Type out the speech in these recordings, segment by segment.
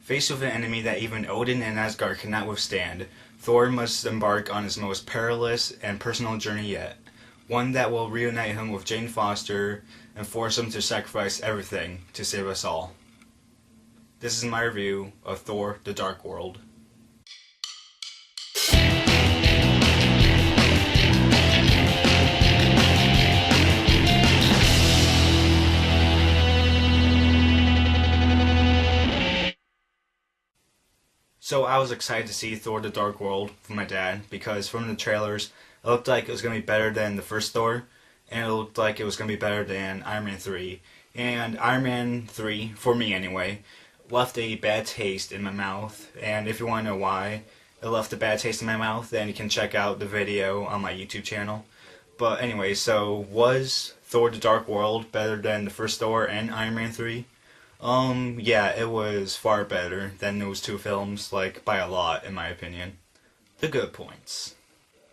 Faced with an enemy that even Odin and Asgard cannot withstand, Thor must embark on his most perilous and personal journey yet. One that will reunite him with Jane Foster and force him to sacrifice everything to save us all. This is my review of Thor: The Dark World. So I was excited to see Thor: The Dark World from my dad because from the trailers it looked like it was going to be better than the first Thor, and it looked like it was going to be better than Iron Man 3. And Iron Man 3, for me anyway, left a bad taste in my mouth, and if you want to know why it left a bad taste in my mouth, then you can check out the video on my YouTube channel. But anyway, so was Thor: The Dark World better than the first Thor and Iron Man 3? Yeah, it was far better than those two films, like, by a lot, in my opinion. The good points.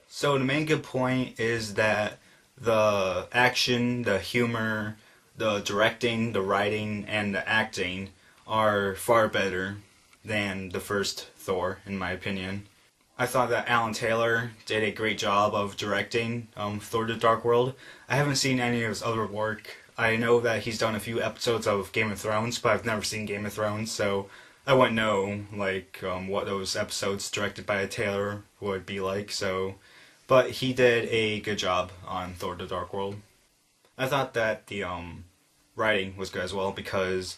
So the main good point is that the action, the humor, the directing, the writing, and the acting are far better than the first Thor, in my opinion. I thought that Alan Taylor did a great job of directing Thor: The Dark World. I haven't seen any of his other work. I know that he's done a few episodes of Game of Thrones, but I've never seen Game of Thrones, so I wouldn't know what those episodes directed by Taylor would be like. But he did a good job on Thor: The Dark World. I thought that the writing was good as well because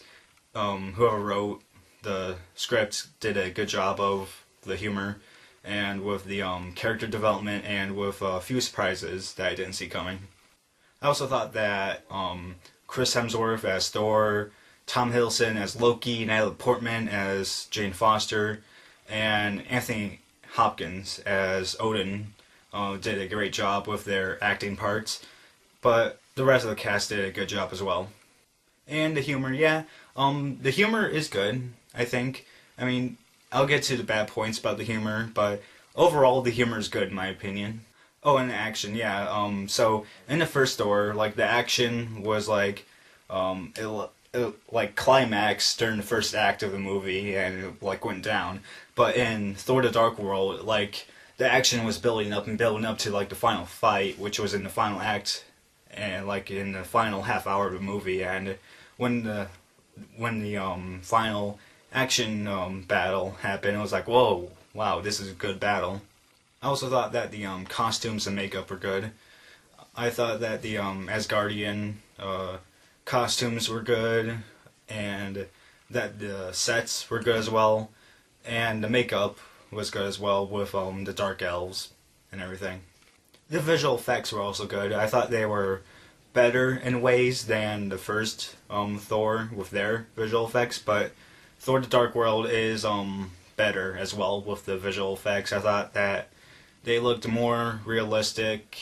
whoever wrote the script did a good job of the humor and with the character development and with a few surprises that I didn't see coming. I also thought that Chris Hemsworth as Thor, Tom Hiddleston as Loki, Natalie Portman as Jane Foster, and Anthony Hopkins as Odin did a great job with their acting parts, but the rest of the cast did a good job as well. And the humor, yeah, the humor is good, I think. I mean, I'll get to the bad points about the humor, but overall the humor is good in my opinion. Oh, and the action, yeah. So in the first Thor, like the action was like, it climaxed during the first act of the movie, and it like went down. But in Thor: The Dark World, like the action was building up to like the final fight, which was in the final act, and like in the final half hour of the movie. And when the final action battle happened, it was like, whoa, wow, this is a good battle. I also thought that the costumes and makeup were good. I thought that the Asgardian costumes were good, and that the sets were good as well, and the makeup was good as well with the dark elves and everything. The visual effects were also good. I thought they were better in ways than the first Thor with their visual effects, but Thor: The Dark World is better as well with the visual effects. I thought that they looked more realistic,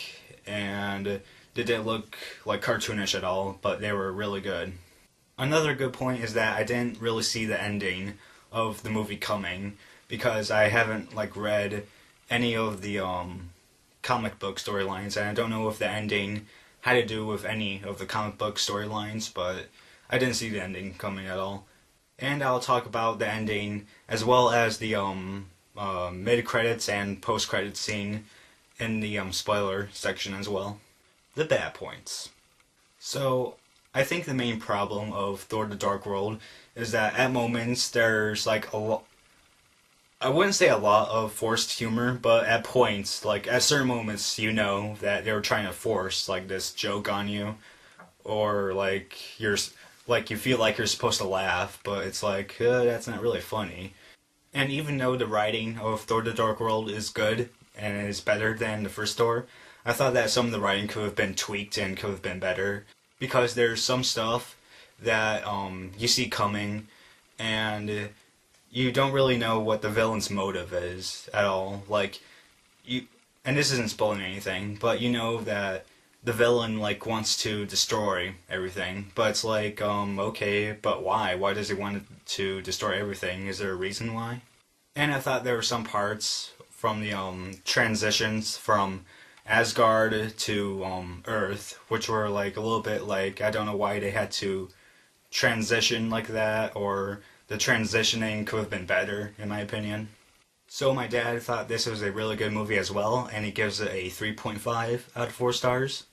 and they didn't look like cartoonish at all, but they were really good. Another good point is that I didn't really see the ending of the movie coming, because I haven't read any of the comic book storylines, and I don't know if the ending had to do with any of the comic book storylines, but I didn't see the ending coming at all. And I'll talk about the ending as well as the mid-credits and post-credits scene in the spoiler section as well. The bad points. So, I think the main problem of Thor: The Dark World is that at moments there's I wouldn't say a lot of forced humor, but at points, at certain moments, you know that they were trying to force this joke on you, or you feel like you're supposed to laugh, but it's that's not really funny. And even though the writing of Thor: The Dark World is good and is better than the first Thor, I thought that some of the writing could have been tweaked and could have been better, because there's some stuff that you see coming, and you don't really know what the villain's motive is at all. And this isn't spoiling anything, but you know that the villain wants to destroy everything, but it's okay, but why? Why does he want to destroy everything? Is there a reason why? And I thought there were some parts from the transitions from Asgard to Earth, which were a little bit I don't know why they had to transition like that, or the transitioning could have been better, in my opinion. So my dad thought this was a really good movie as well, and he gives it a 3.5 out of 4 stars.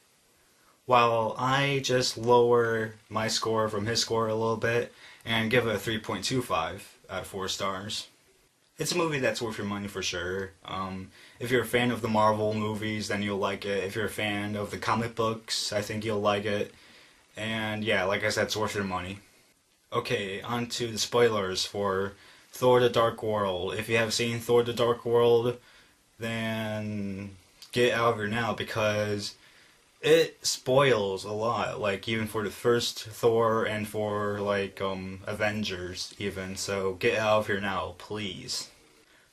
While I just lower my score from his score a little bit and give it a 3.25 out of 4 stars. It's a movie that's worth your money for sure. If you're a fan of the Marvel movies, then you'll like it. If you're a fan of the comic books, I think you'll like it. And yeah, like I said, it's worth your money. Okay, on to the spoilers for Thor the Dark World. If you have seen Thor the Dark World, then get out of here now, because it spoils a lot, like even for the first Thor and for like Avengers even. So get out of here now, please.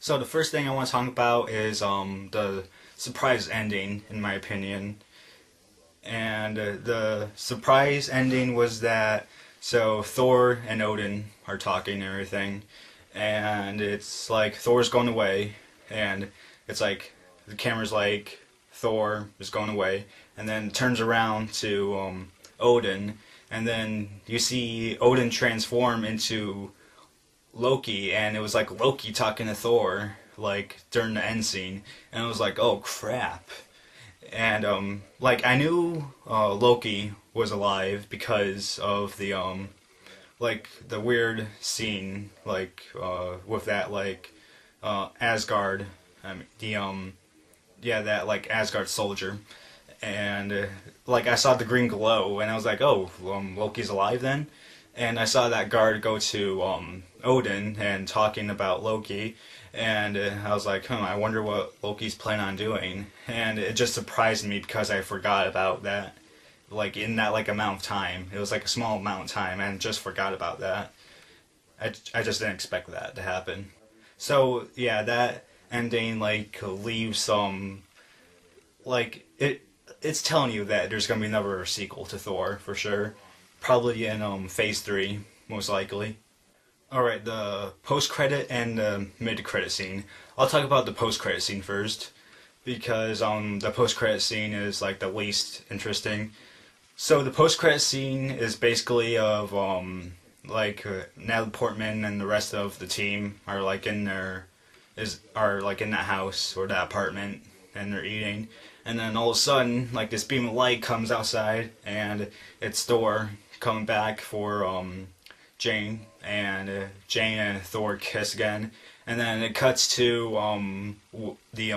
So the first thing I want to talk about is the surprise ending, in my opinion. And the surprise ending was that, so Thor and Odin are talking and everything, and it's like Thor's going away, and it's like the camera's like Thor is going away, and then turns around to Odin, and then you see Odin transform into Loki, and it was like Loki talking to Thor, like during the end scene, and it was like, oh crap. And like I knew Loki was alive because of the like the weird scene, like with that like Asgard, I mean the yeah, that like Asgard soldier, and like I saw the green glow, and I was like, oh, Loki's alive then. And I saw that guard go to Odin and talking about Loki, and I was like, I wonder what Loki's planning on doing. And it just surprised me because I forgot about that, like in that like amount of time. It was like a small amount of time, and just forgot about that. I just didn't expect that to happen. So yeah, that ending like leaves like it's telling you that there's gonna be another sequel to Thor for sure. Probably in phase 3, most likely. Alright, the post-credit and the mid-credit scene. I'll talk about the post-credit scene first, because the post-credit scene is like the least interesting. So the post-credit scene is basically of like Natalie Portman and the rest of the team are like in like in that house or that apartment, and they're eating. And then all of a sudden, like this beam of light comes outside, and it's Thor coming back for Jane, and Jane and Thor kiss again, and then it cuts to the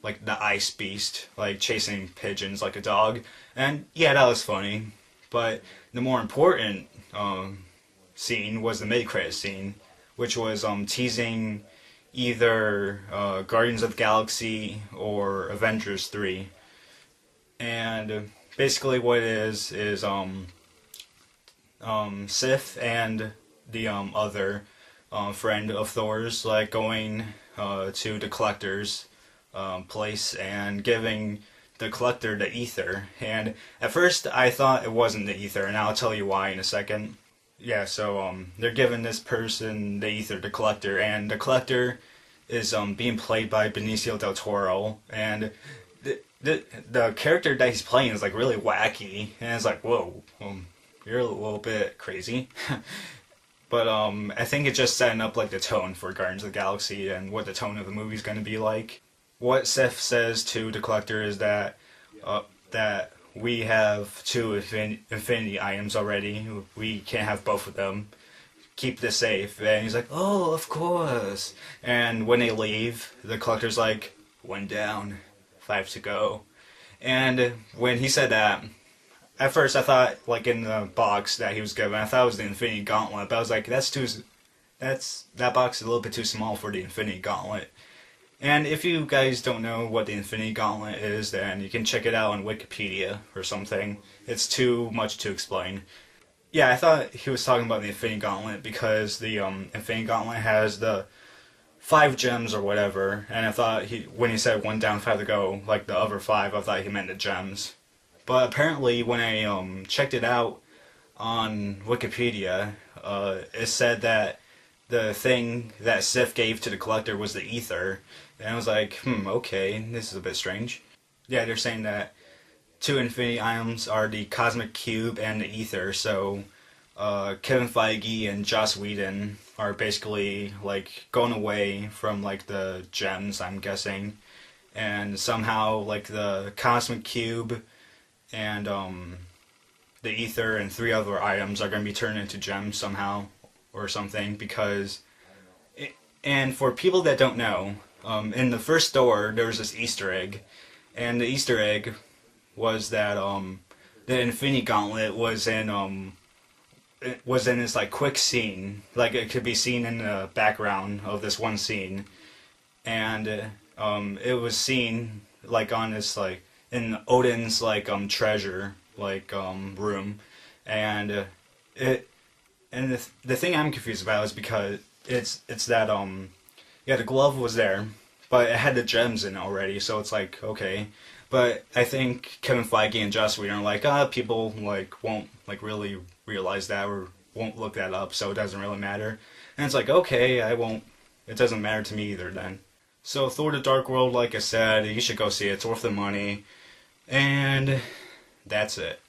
like the ice beast like chasing pigeons like a dog, and yeah, that was funny. But the more important scene was the mid-credit scene, which was teasing either Guardians of the Galaxy or Avengers 3, and basically what it is Sif and the other friend of Thor's like going to the Collector's place and giving the Collector the ether. And at first I thought it wasn't the ether, and I'll tell you why in a second. Yeah, so they're giving this person the ether, the Collector, and the Collector is being played by Benicio del Toro, and the character that he's playing is like really wacky, and it's like, whoa, you're a little bit crazy. But I think it's just setting up like the tone for Guardians of the Galaxy and what the tone of the movie is going to be like. What Sif says to the Collector is that that we have 2 infinity items already. We can't have both of them. Keep this safe. And he's like, oh, of course. And when they leave, the Collector's like, 1 down, 5 to go. And when he said that, at first I thought, like in the box that he was given, I thought it was the Infinity Gauntlet, but I was like, that box is a little bit too small for the Infinity Gauntlet. And if you guys don't know what the Infinity Gauntlet is, then you can check it out on Wikipedia or something. It's too much to explain. Yeah, I thought he was talking about the Infinity Gauntlet because the Infinity Gauntlet has the 5 gems or whatever, and I thought when he said 1 down, 5 to go, like the other 5, I thought he meant the gems. But apparently when I checked it out on Wikipedia, it said that the thing that Sif gave to the Collector was the ether. And I was like, okay, this is a bit strange. Yeah, they're saying that 2 infinity items are the Cosmic Cube and the ether, so Kevin Feige and Joss Whedon are basically like going away from like the gems, I'm guessing, and somehow like the cosmic cube and the ether and three other items are going to be turned into gems somehow or something because and for people that don't know, in the first door there was this Easter egg, and the Easter egg was that the Infinity Gauntlet was in this like quick scene, like it could be seen in the background of this one scene, and it was seen like on this like in Odin's like treasure like room, and it and the thing I'm confused about is because it's that yeah, the glove was there, but it had the gems in it already, so it's like okay. But I think Kevin Feige and Joss Whedon are like, people like won't like really realize that or won't look that up, so it doesn't really matter. And it's like, okay, I won't. It doesn't matter to me either then. So Thor: The Dark World, like I said, you should go see it. It's worth the money, and that's it.